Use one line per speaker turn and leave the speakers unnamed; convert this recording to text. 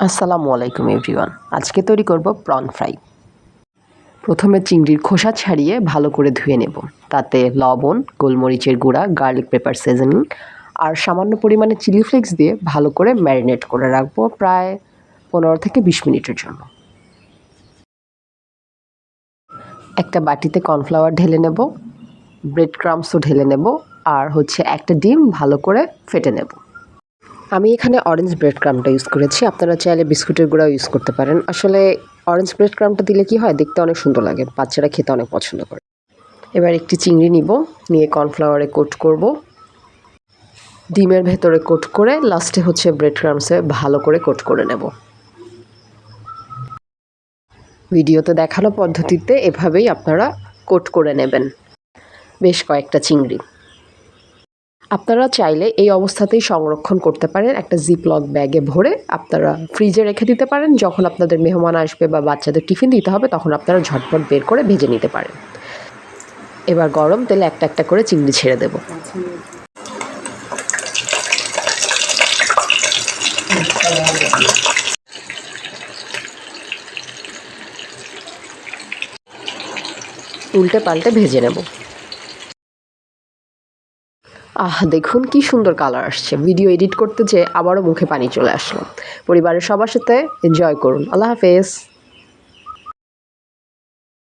আসসালামু আলাইকুম এভরিওয়ান। আজকে তৈরি করব প্রন ফ্রাই। প্রথমে চিংড়ির খোসা ছাড়িয়ে ভালো করে ধুয়ে নেব। তাতে লবণ, গোলমরিচের গুঁড়া, গার্লিক পেপার সিজনিং আর সামান্য পরিমাণে চিলি ফ্লেক্স দিয়ে ভালো করে ম্যারিনেট করে রাখবো প্রায় 15 থেকে 20 মিনিটের জন্য। একটা বাটিতে কর্নফ্লাওয়ার ঢেলে নেব, ব্রেড ক্রাম্বসও ঢেলে নেব আর একটা ডিম ভালো করে ফেটে নেব। আমি এখানে অরেঞ্জ ব্রেড ক্রাম্বটা ইউজ করেছি, আপনারা চাইলে বিস্কুটের গুঁড়াও ইউজ করতে পারেন। আসলে অরেঞ্জ ব্রেড ক্রাম্বটা দিলে কি হয়, দেখতে অনেক সুন্দর লাগে, বাচ্চারা খেতে অনেক পছন্দ করে। এবার একটি চিংড়ি নিব, নিয়ে কর্নফ্লাওয়ারে কোট করব, ডিমের ভেতরে কোট করে লাস্টে ব্রেড ক্রাম্বসে ভালো করে কোট করে নেব। ভিডিওতে দেখানো পদ্ধতিতে এভাবেই আপনারা কোট করে নেবেন বেশ কয়েকটা চিংড়ি। আপনারা চাইলে এই অবস্থাতেই সংরক্ষণ করতে পারেন, একটা জিপলক ব্যাগে ভরে আপনারা ফ্রিজে রেখে দিতে পারেন। যখন আপনাদের মেহমান আসবে বা বাচ্চাদের টিফিন দিতে হবে তখন আপনারা ঝটপট বের করে ভেজে নিতে পারেন। এবার গরম তেলে একটা একটা করে চিংড়ি ছেড়ে দেব। উল্টে পাল্টে ভেজে নেব। দেখুন কি সুন্দর কালার আসছে। ভিডিও এডিট করতে যেয়ে আবারও মুখে পানি চলে আসলো। পরিবারের সবার সাথে এনজয় করুন। আল্লাহ হাফেজ।